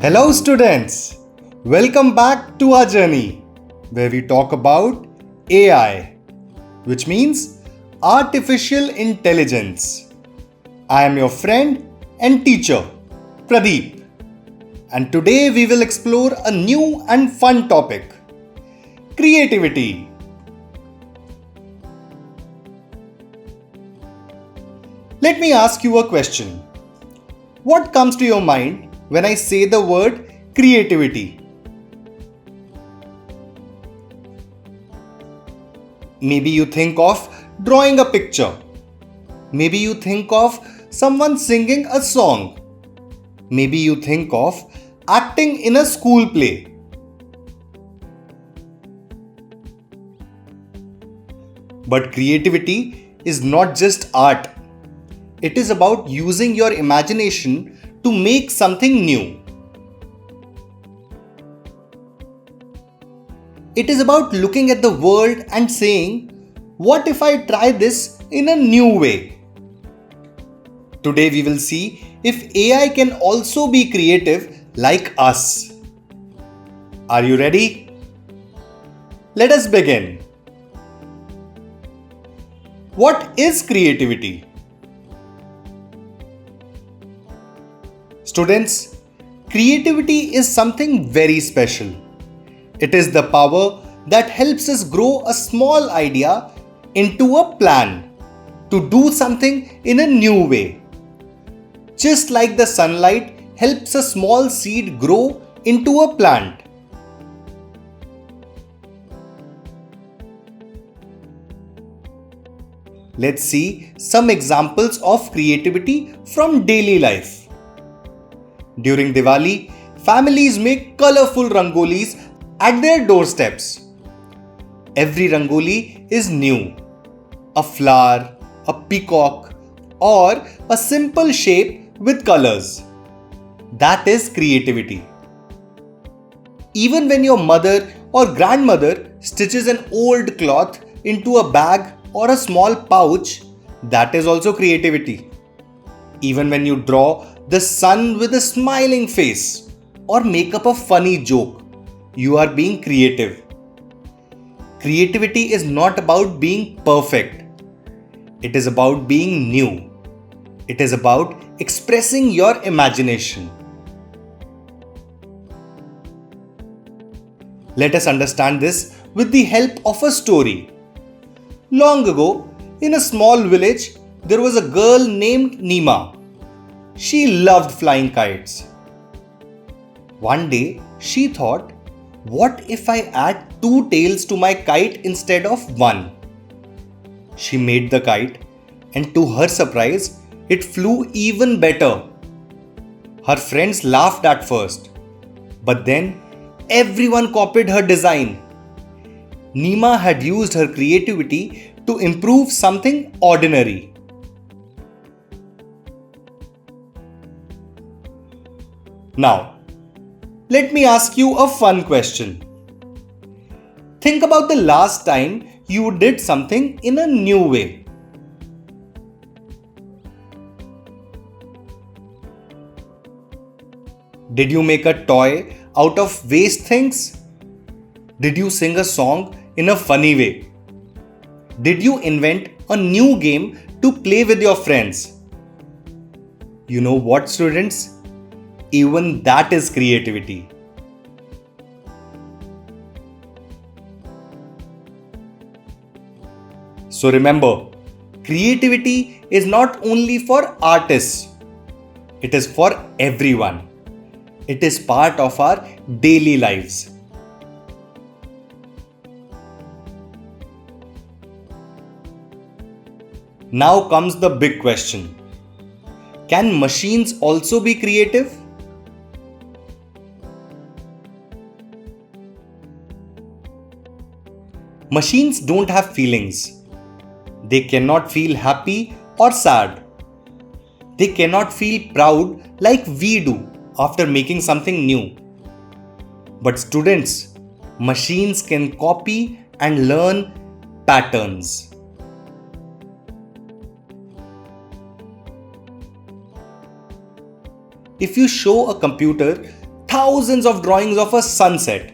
Hello students, welcome back to our journey where we talk about AI, which means Artificial Intelligence. I am your friend and teacher, Pradeep, and today we will explore a new and fun topic, creativity. Let me ask you a question. What comes to your mind when I say the word creativity? Maybe you think of drawing a picture. Maybe you think of someone singing a song. Maybe you think of acting in a school play. But creativity is not just art. It is about using your imagination to make something new. It is about looking at the world and saying, what if I try this in a new way? Today we will see if AI can also be creative like us. Are you ready? Let us begin. What is creativity? Students, creativity is something very special. It is the power that helps us grow a small idea into a plan to do something in a new way. Just like the sunlight helps a small seed grow into a plant. Let's see some examples of creativity from daily life. During Diwali, families make colorful rangolis at their doorsteps. Every rangoli is new. A flower, a peacock, or a simple shape with colors. That is creativity. Even when your mother or grandmother stitches an old cloth into a bag or a small pouch, that is also creativity. Even when you draw the sun with a smiling face or make up a funny joke, you are being creative. Creativity is not about being perfect. It is about being new. It is about expressing your imagination. Let us understand this with the help of a story. Long ago, in a small village, there was a girl named Neema. She loved flying kites. One day, she thought, what if I add 2 tails to my kite instead of 1? She made the kite, and to her surprise, it flew even better. Her friends laughed at first, but then everyone copied her design. Neema had used her creativity to improve something ordinary. Now, let me ask you a fun question. Think about the last time you did something in a new way. Did you make a toy out of waste things? Did you sing a song in a funny way? Did you invent a new game to play with your friends? You know what, students? Even that is creativity. So remember, creativity is not only for artists, it is for everyone. It is part of our daily lives. Now comes the big question. Can machines also be creative? Machines don't have feelings. They cannot feel happy or sad. They cannot feel proud like we do after making something new. But students, machines can copy and learn patterns. If you show a computer thousands of drawings of a sunset.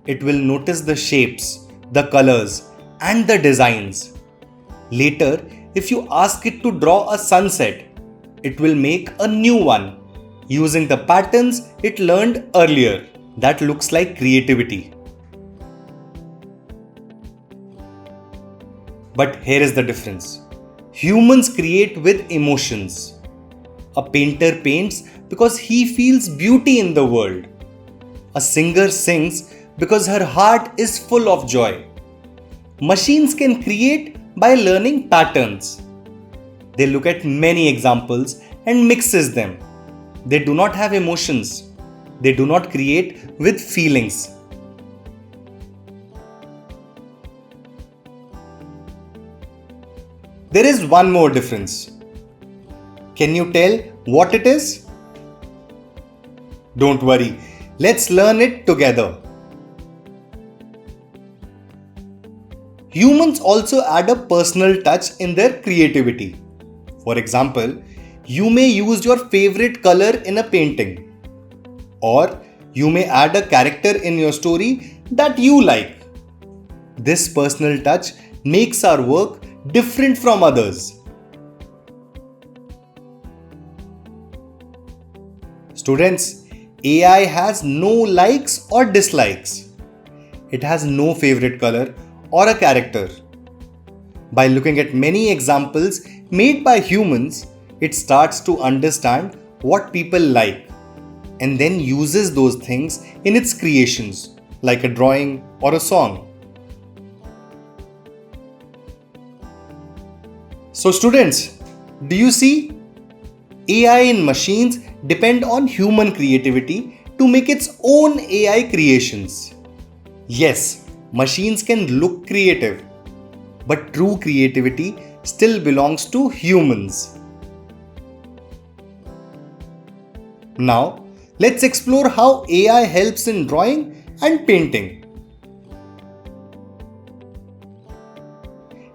It will notice the shapes, the colors, and the designs. Later, if you ask it to draw a sunset, it will make a new one using the patterns it learned earlier. That looks like creativity. But here is the difference. Humans create with emotions. A painter paints because he feels beauty in the world. A singer sings because her heart is full of joy. Machines can create by learning patterns. They look at many examples and mixes them. They do not have emotions. They do not create with feelings. There is one more difference. Can you tell what it is? Don't worry, let's learn it together. Humans also add a personal touch in their creativity. For example, you may use your favorite color in a painting. Or you may add a character in your story that you like. This personal touch makes our work different from others. Students, AI has no likes or dislikes. It has no favorite color or a character. By looking at many examples made by humans, it starts to understand what people like and then uses those things in its creations, like a drawing or a song. So students, do you see? AI in machines depend on human creativity to make its own AI creations. Yes, machines can look creative, but true creativity still belongs to humans. Now, let's explore how AI helps in drawing and painting.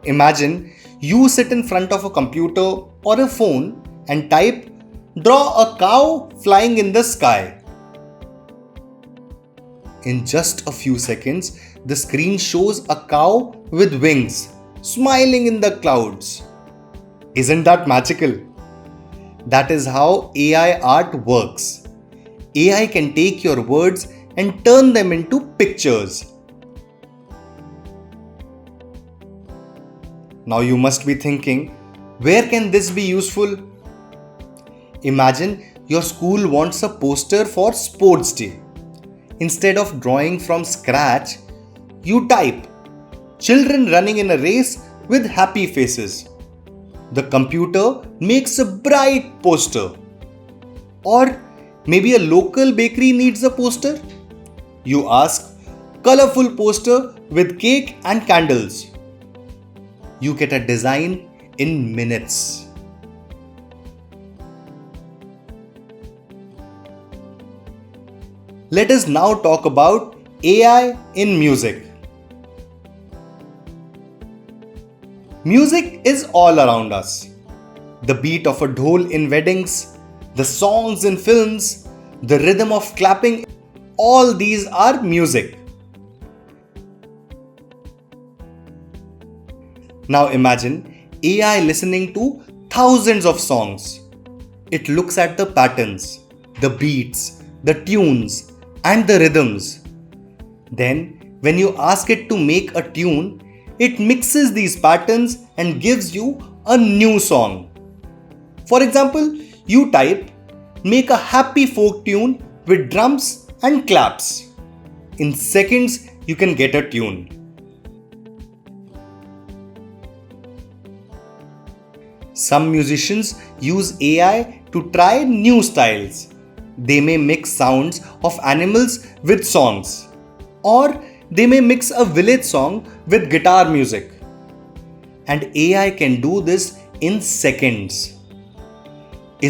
Imagine you sit in front of a computer or a phone and type, "Draw a cow flying in the sky." In just a few seconds, the screen shows a cow with wings, smiling in the clouds. Isn't that magical? That is how AI art works. AI can take your words and turn them into pictures. Now you must be thinking, where can this be useful? Imagine your school wants a poster for Sports Day. Instead of drawing from scratch, you type, "Children running in a race with happy faces." The computer makes a bright poster. Or maybe a local bakery needs a poster. You ask, "Colorful poster with cake and candles." You get a design in minutes. Let us now talk about AI in music. Music is all around us. The beat of a dhol in weddings, the songs in films, the rhythm of clapping, all these are music. Now imagine AI listening to thousands of songs. It looks at the patterns, the beats, the tunes, and the rhythms. Then, when you ask it to make a tune, it mixes these patterns and gives you a new song. For example, you type, "Make a happy folk tune with drums and claps." In seconds, you can get a tune. Some musicians use AI to try new styles. They may mix sounds of animals with songs. Or they may mix a village song with guitar music. And AI can do this in seconds.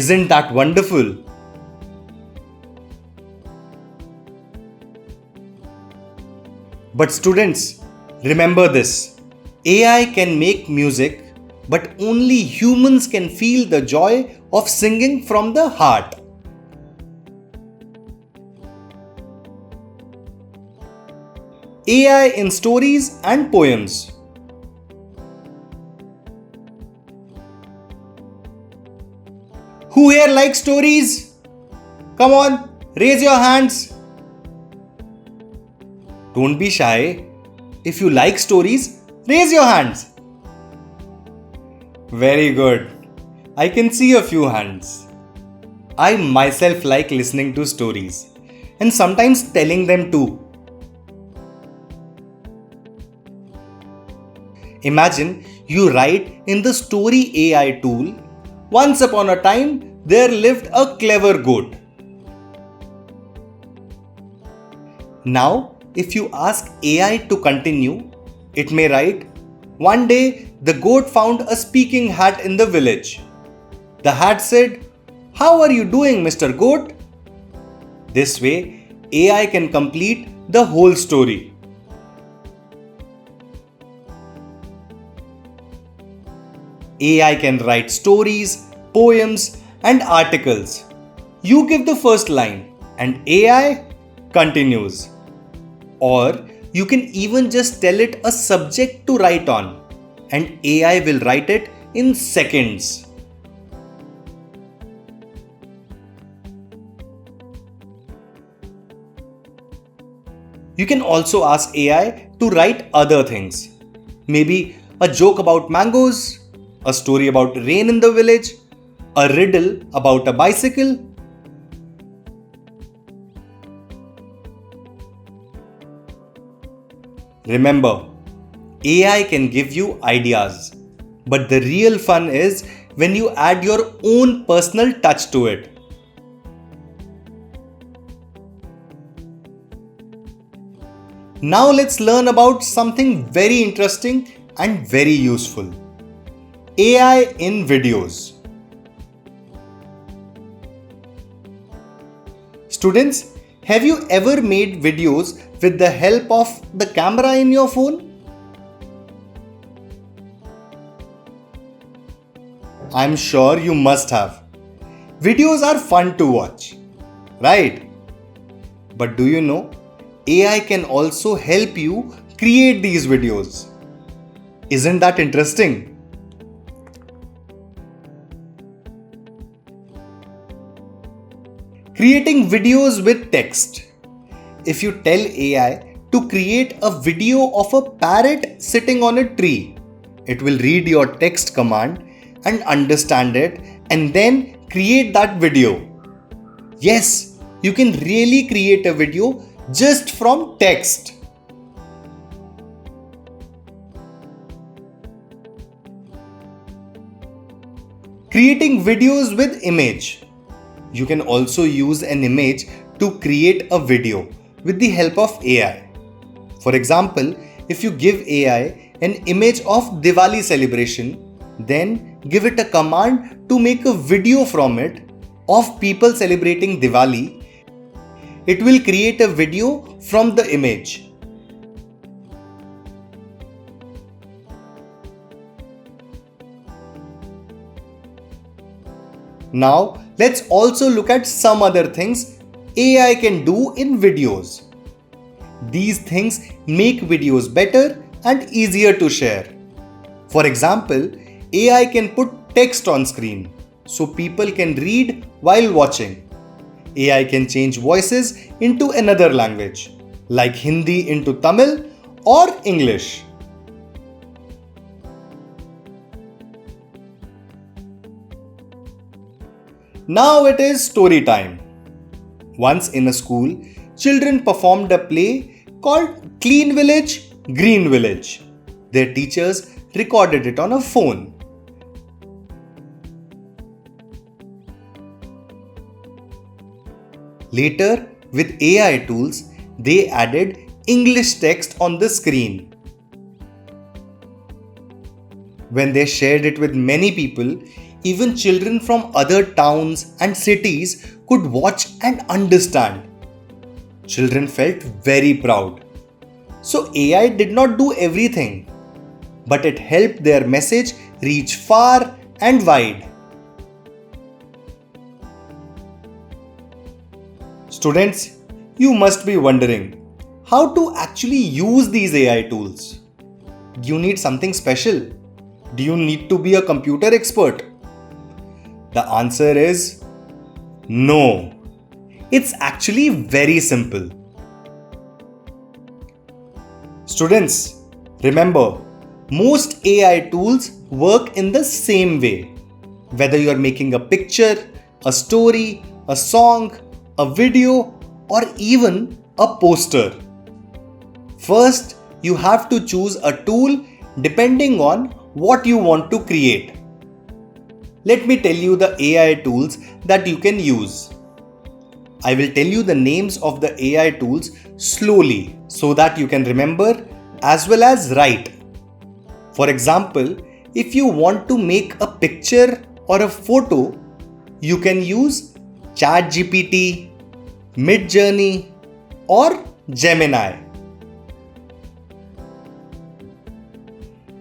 Isn't that wonderful? But students, remember this. AI can make music, but only humans can feel the joy of singing from the heart. AI in stories and poems. Who here likes stories? Come on, raise your hands. Don't be shy. If you like stories, raise your hands. Very good. I can see a few hands. I myself like listening to stories and sometimes telling them too. Imagine you write in the story AI tool, "Once upon a time, there lived a clever goat." Now, if you ask AI to continue, it may write, "One day, the goat found a speaking hat in the village. The hat said, 'How are you doing, Mr. Goat?'" This way, AI can complete the whole story. AI can write stories, poems, and articles. You give the first line, and AI continues. Or you can even just tell it a subject to write on, and AI will write it in seconds. You can also ask AI to write other things. Maybe a joke about mangoes, a story about rain in the village, a riddle about a bicycle. Remember, AI can give you ideas, but the real fun is when you add your own personal touch to it. Now let's learn about something very interesting and very useful. AI in videos. Students, have you ever made videos with the help of the camera in your phone? I'm sure you must have. Videos are fun to watch, right? But do you know, AI can also help you create these videos. Isn't that interesting? Creating videos with text. If you tell AI to create a video of a parrot sitting on a tree, it will read your text command and understand it and then create that video. Yes, you can really create a video just from text. Creating videos with image. You can also use an image to create a video with the help of AI. For example, if you give AI an image of Diwali celebration, then give it a command to make a video from it of people celebrating Diwali, it will create a video from the image. Now, let's also look at some other things AI can do in videos. These things make videos better and easier to share. For example, AI can put text on screen so people can read while watching. AI can change voices into another language, like Hindi into Tamil or English. Now it is story time. Once in a school, children performed a play called Clean Village, Green Village. Their teachers recorded it on a phone. Later, with AI tools, they added English text on the screen. When they shared it with many people, even children from other towns and cities could watch and understand. Children felt very proud. So AI did not do everything, but it helped their message reach far and wide. Students, you must be wondering, how to actually use these AI tools. Do you need something special? Do you need to be a computer expert? The answer is no. It's actually very simple. Students, remember, most AI tools work in the same way. Whether you are making a picture, a story, a song, a video, or even a poster. First, you have to choose a tool depending on what you want to create. Let me tell you the AI tools that you can use. I will tell you the names of the AI tools slowly so that you can remember as well as write. For example, if you want to make a picture or a photo, you can use ChatGPT, Midjourney, or Gemini.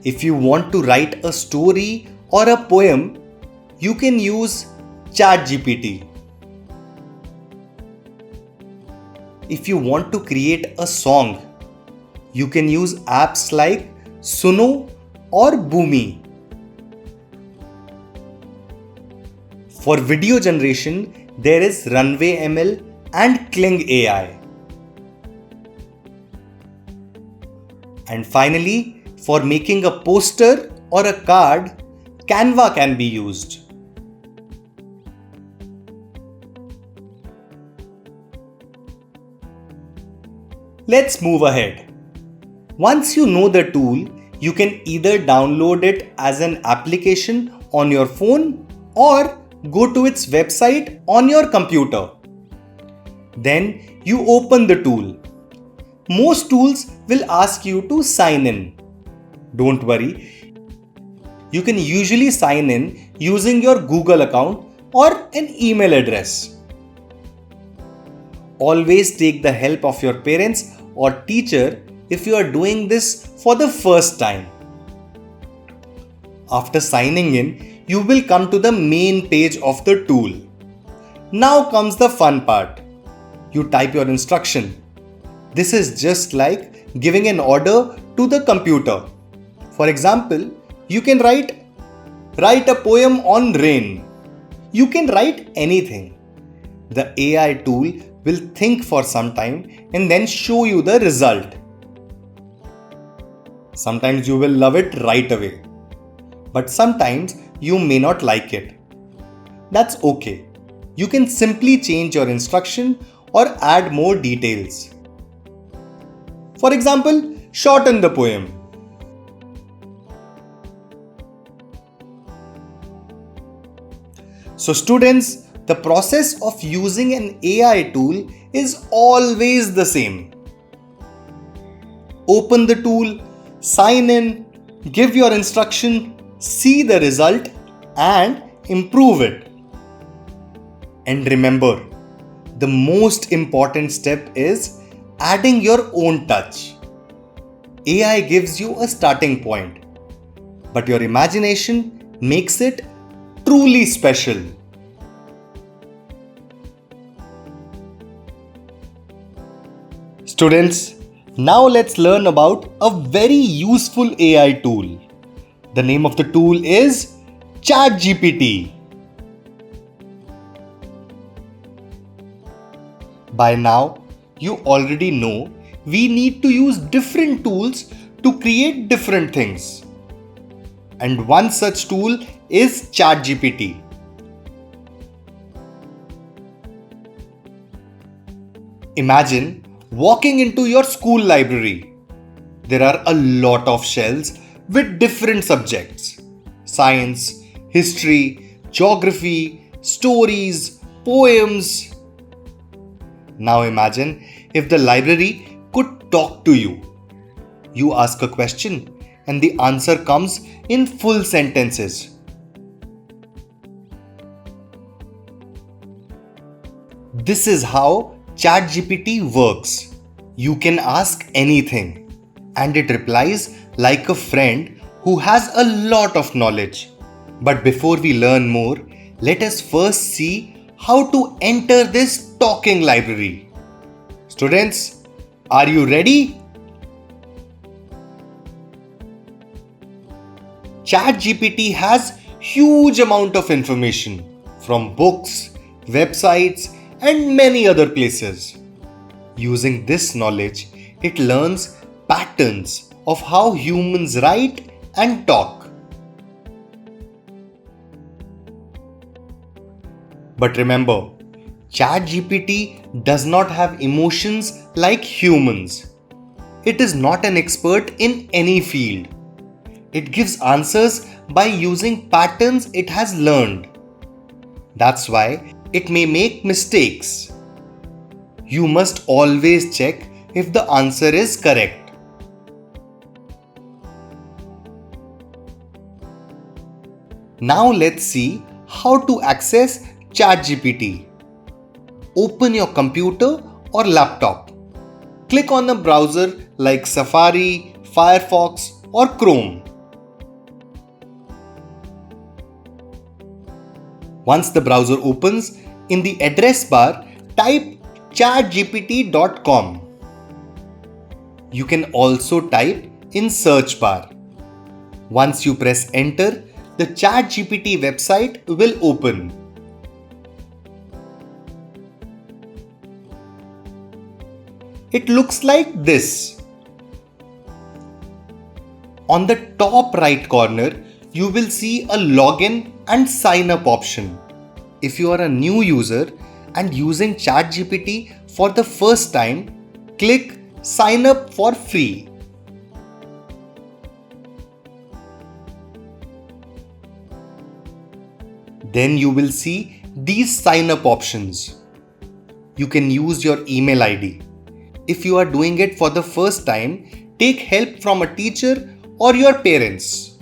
If you want to write a story or a poem, you can use ChatGPT. If you want to create a song, you can use apps like Suno or Boomi. For video generation, there is Runway ML and Kling AI. And finally, for making a poster or a card, Canva can be used. Let's move ahead. Once you know the tool, you can either download it as an application on your phone or go to its website on your computer. Then you open the tool. Most tools will ask you to sign in. Don't worry. You can usually sign in using your Google account or an email address. Always take the help of your parents or teacher if you are doing this for the first time. After signing in, you will come to the main page of the tool. Now comes the fun part. You type your instruction. This is just like giving an order to the computer. For example, you can write a poem on rain. You can write anything. The AI tool will think for some time and then show you the result. Sometimes you will love it right away. But sometimes you may not like it. That's okay. You can simply change your instruction or add more details. For example, shorten the poem. So students, the process of using an AI tool is always the same. Open the tool, sign in, give your instruction, see the result, and improve it. And remember, the most important step is adding your own touch. AI gives you a starting point, but your imagination makes it truly special. Students, now let's learn about a very useful AI tool. The name of the tool is ChatGPT. By now, you already know we need to use different tools to create different things. And one such tool is ChatGPT. Imagine walking into your school library. There are a lot of shelves with different subjects: science, history, geography, stories, poems. Now imagine if the library could talk to you. You ask a question and the answer comes in full sentences. This is how ChatGPT works. You can ask anything and it replies like a friend who has a lot of knowledge. But before we learn more, let us first see how to enter this talking library. Students, Are you ready? ChatGPT has huge amount of information from books, websites, and many other places. Using this knowledge, it learns patterns of how humans write and talk. But remember, ChatGPT does not have emotions like humans. It is not an expert in any field. It gives answers by using patterns it has learned. That's why it may make mistakes. You must always check if the answer is correct. Now let's see how to access ChatGPT. Open your computer or laptop. Click on a browser like Safari, Firefox, or Chrome. Once the browser opens, in the address bar, type chatgpt.com. You can also type in search bar. Once you press enter, the ChatGPT website will open. It looks like this. On the top right corner, you will see a login and sign up option. If you are a new user and using ChatGPT for the first time, click sign up for free. Then you will see these sign up options. You can use your email ID. If you are doing it for the first time, take help from a teacher or your parents.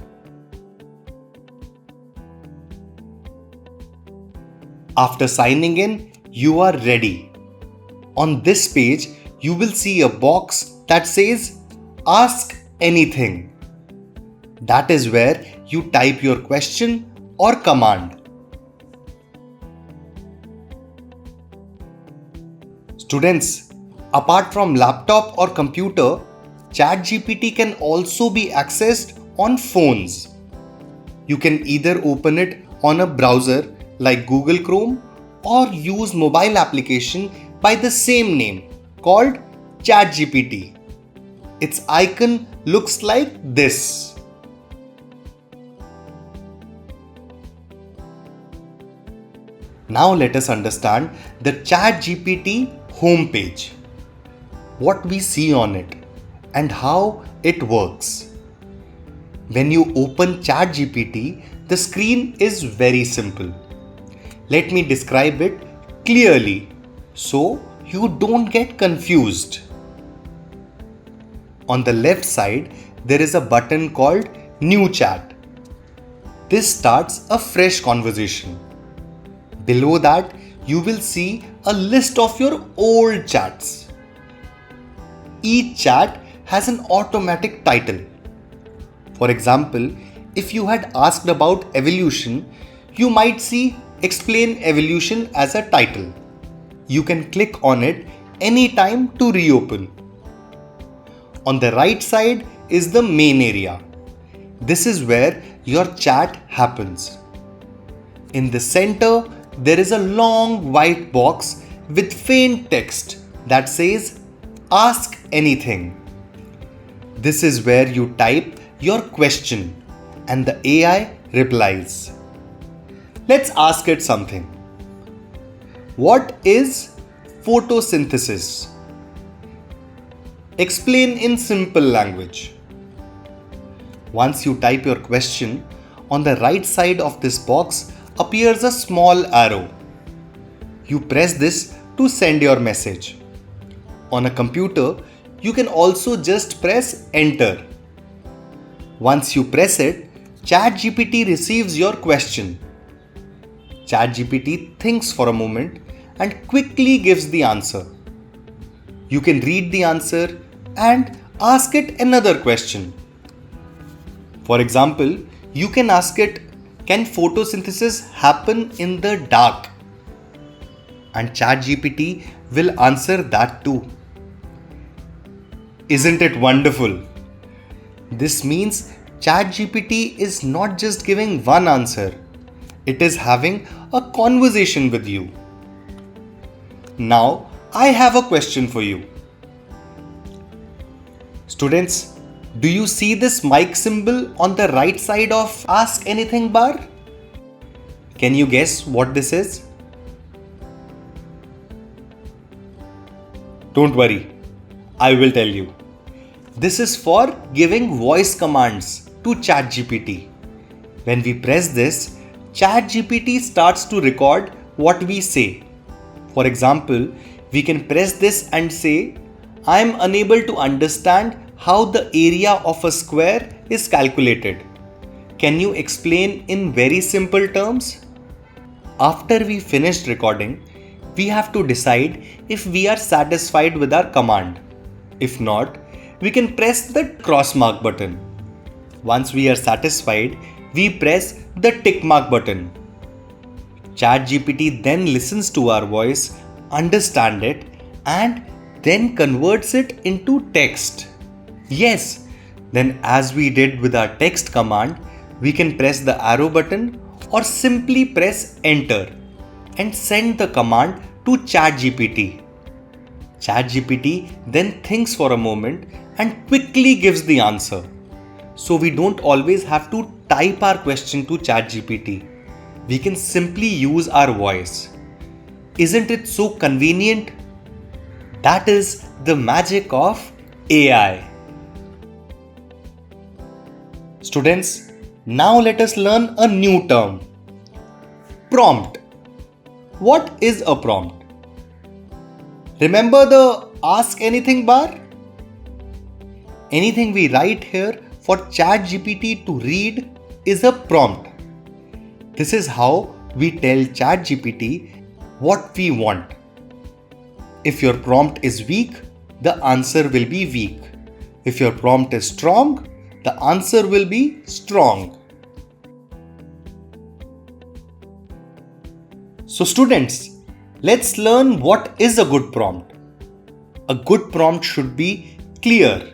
After signing in, you are ready. On this page, you will see a box that says Ask Anything. That is where you type your question or command. Students, apart from laptop or computer, ChatGPT can also be accessed on phones. You can either open it on a browser like Google Chrome or use mobile application by the same name called ChatGPT. Its icon looks like this. Now let us understand the ChatGPT homepage. What we see on it and how it works. When you open ChatGPT, the screen is very simple. Let me describe it clearly so you don't get confused. On the left side, there is a button called New Chat. This starts a fresh conversation. Below that, you will see a list of your old chats. Each chat has an automatic title. For example, if you had asked about evolution, you might see Explain Evolution as a title. You can click on it anytime to reopen. On the right side is the main area. This is where your chat happens. In the center, there is a long white box with faint text that says Ask Anything. This is where you type your question and the AI replies. Let's ask it something. What is photosynthesis? Explain in simple language. Once you type your question, on the right side of this box appears a small arrow. You press this to send your message. On a computer, you can also just press enter. Once you press it, ChatGPT receives your question. ChatGPT thinks for a moment and quickly gives the answer. You can read the answer and ask it another question. For example, you can ask it, can photosynthesis happen in the dark? And ChatGPT will answer that too. Isn't it wonderful? This means ChatGPT is not just giving one answer, it is having a conversation with you. Now, I have a question for you. Students, do you see this mic symbol on the right side of Ask Anything bar? Can you guess what this is? Don't worry, I will tell you. This is for giving voice commands to ChatGPT. When we press this, ChatGPT starts to record what we say. For example, we can press this and say, I am unable to understand how the area of a square is calculated. Can you explain in very simple terms? After we finished recording, we have to decide if we are satisfied with our command. If not, we can press the cross mark button. Once we are satisfied, we press the tick mark button. ChatGPT then listens to our voice, understands it, and then converts it into text. Yes, then as we did with our text command, we can press the arrow button or simply press enter and send the command to ChatGPT. ChatGPT then thinks for a moment and quickly gives the answer. So we don't always have to type our question to ChatGPT. We can simply use our voice. Isn't it so convenient? That is the magic of AI. Students, now let us learn a new term. Prompt. What is a prompt? Remember the Ask Anything bar? Anything we write here for ChatGPT to read is a prompt. This is how we tell ChatGPT what we want. If your prompt is weak, the answer will be weak. If your prompt is strong, the answer will be strong. So students, let's learn what is a good prompt. A good prompt should be clear.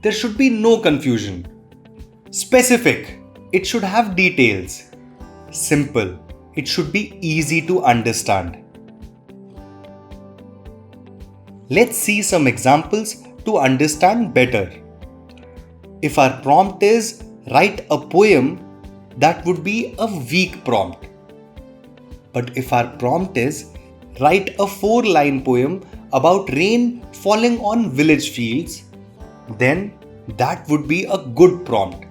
There should be no confusion. Specific. It should have details. Simple. It should be easy to understand. Let's see some examples to understand better. If our prompt is write a poem, that would be a weak prompt. But if our prompt is write a 4-line poem about rain falling on village fields, then that would be a good prompt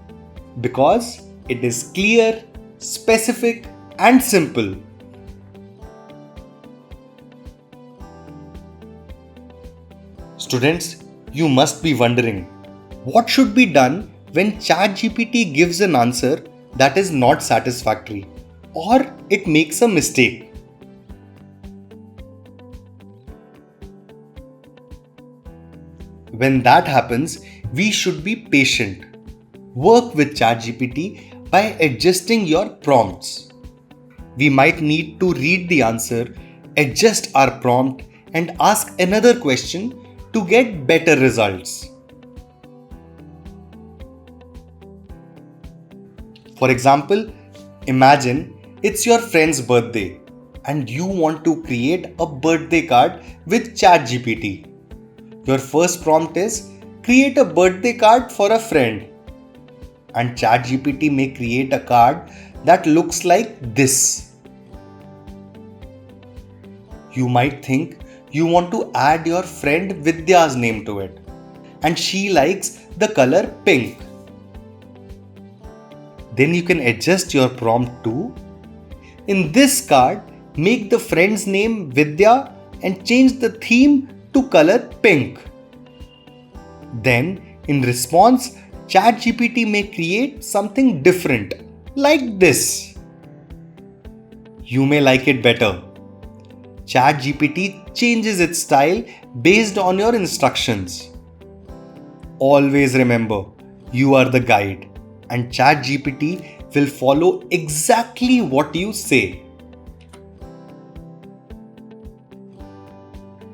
because it is clear, specific, and simple. Students, you must be wondering, what should be done when ChatGPT gives an answer that is not satisfactory or it makes a mistake? When that happens, we should be patient. Work with ChatGPT by adjusting your prompts. We might need to read the answer, adjust our prompt, and ask another question to get better results. For example, imagine it's your friend's birthday and you want to create a birthday card with ChatGPT. Your first prompt is create a birthday card for a friend. And ChatGPT may create a card that looks like this. You might think you want to add your friend Vidya's name to it, and she likes the color pink. Then you can adjust your prompt to, in this card, make the friend's name Vidya and change the theme to color pink. Then, in response, ChatGPT may create something different, like this. You may like it better. ChatGPT changes its style based on your instructions. Always remember, you are the guide, and ChatGPT will follow exactly what you say.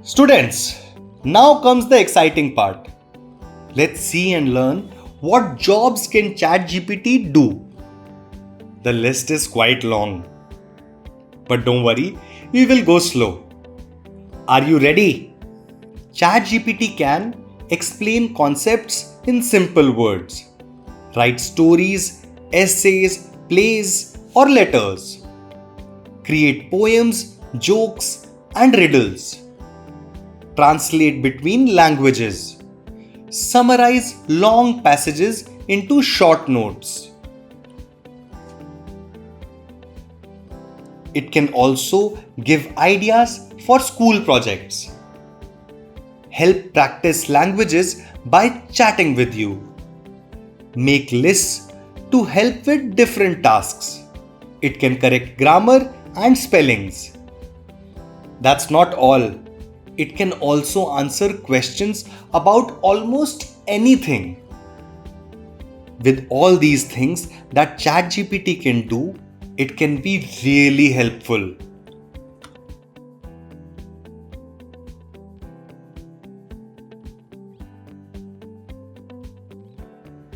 Students, now comes the exciting part. Let's see and learn what jobs can ChatGPT do. The list is quite long. But don't worry, we will go slow. Are you ready? ChatGPT can explain concepts in simple words, write stories, essays, plays, or letters, create poems, jokes, and riddles, translate between languages, summarize long passages into short notes. It can also give ideas for school projects, help practice languages by chatting with you, make lists to help with different tasks. It can correct grammar and spellings. That's not all. It can also answer questions about almost anything. With all these things that ChatGPT can do, it can be really helpful.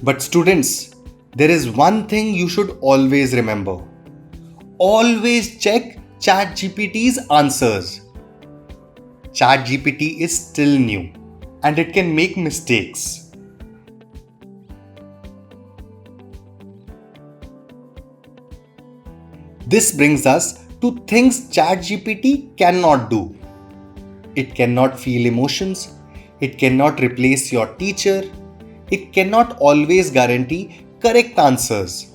But students, there is one thing you should always remember. Always check ChatGPT's answers. ChatGPT is still new and it can make mistakes. This brings us to things ChatGPT cannot do. It cannot feel emotions. It cannot replace your teacher. It cannot always guarantee correct answers.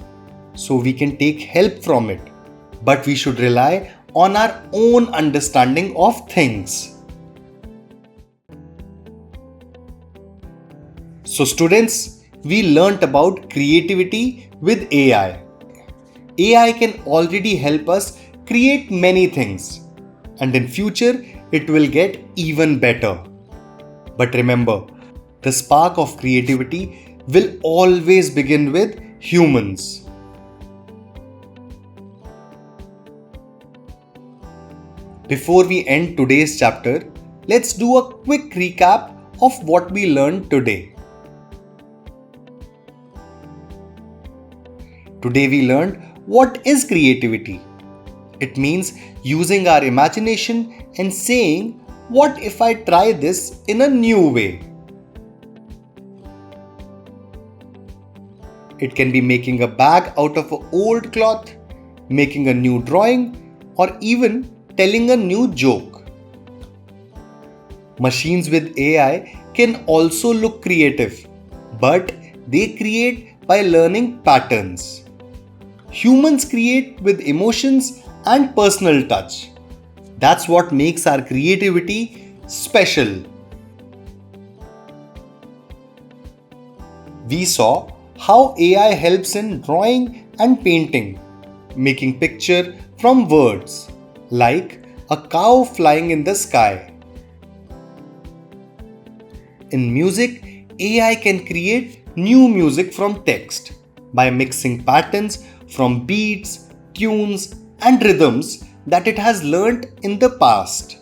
So we can take help from it. But we should rely on our own understanding of things. So students, we learnt about creativity with AI. AI can already help us create many things, and in future it will get even better. But remember, the spark of creativity will always begin with humans. Before we end today's chapter, let's do a quick recap of what we learned today. Today we learned what is creativity. It means using our imagination and saying, what if I try this in a new way? It can be making a bag out of an old cloth, making a new drawing, or even telling a new joke. Machines with AI can also look creative, but they create by learning patterns. Humans create with emotions and personal touch. That's what makes our creativity special. We saw how AI helps in drawing and painting, making picture from words, like a cow flying in the sky. In music, AI can create new music from text by mixing patterns from beats, tunes, and rhythms that it has learnt in the past.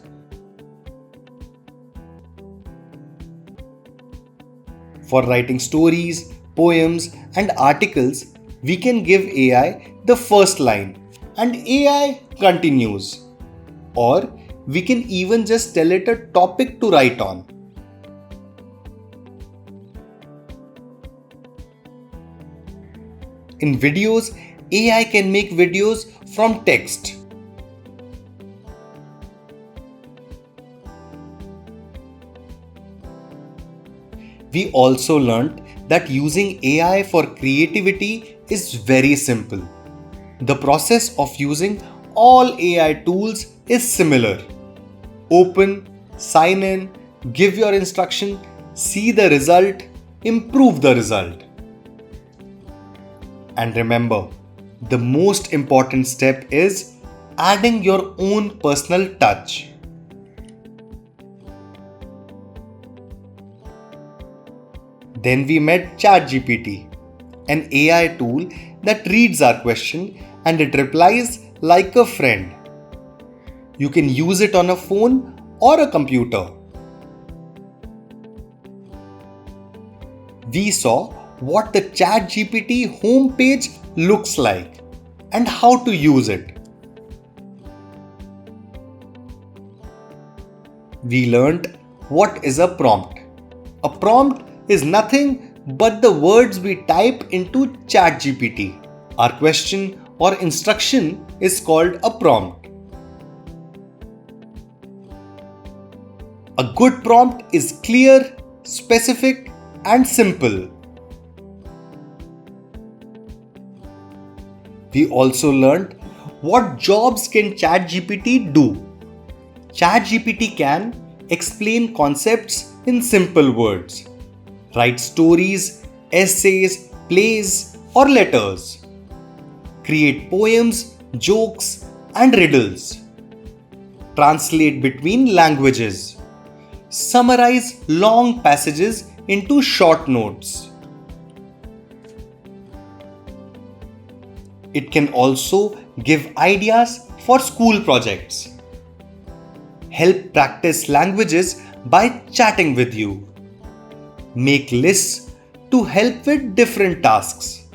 For writing stories, poems, and articles, we can give AI the first line and AI continues. Or we can even just tell it a topic to write on. In videos, AI can make videos from text. We also learnt that using AI for creativity is very simple. The process of using all AI tools is similar. Open, sign in, give your instruction, see the result, improve the result. And remember, the most important step is adding your own personal touch. Then we met ChatGPT, an AI tool that reads our question and it replies like a friend. You can use it on a phone or a computer. We saw what the ChatGPT homepage looks like and how to use it. We learnt what is a prompt. A prompt is nothing but the words we type into ChatGPT. Our question or instruction is called a prompt. A good prompt is clear, specific, and simple. We also learned what jobs can ChatGPT do. ChatGPT can explain concepts in simple words, write stories, essays, plays, or letters, create poems, jokes, and riddles, translate between languages, summarize long passages into short notes. It can also give ideas for school projects, help practice languages by chatting with you, make lists to help with different tasks.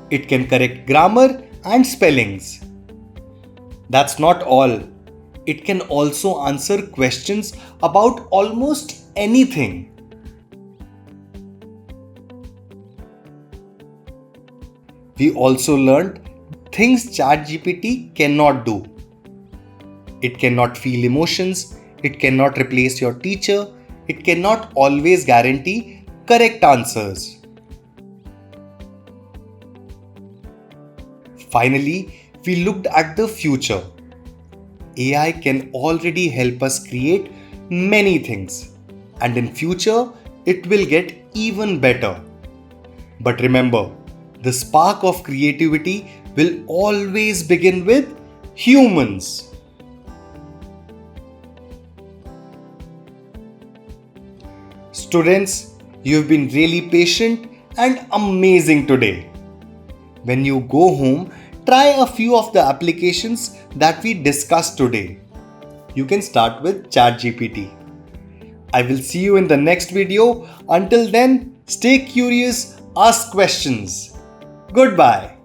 It can correct grammar and spellings. That's not all. It can also answer questions about almost anything. We also learned things ChatGPT cannot do. It cannot feel emotions, it cannot replace your teacher, it cannot always guarantee correct answers. Finally, we looked at the future. AI can already help us create many things, and in future it will get even better. But remember, the spark of creativity will always begin with humans. Students, you've been really patient and amazing today. When you go home, try a few of the applications that we discussed today. You can start with ChatGPT. I will see you in the next video. Until then, stay curious, ask questions. Goodbye.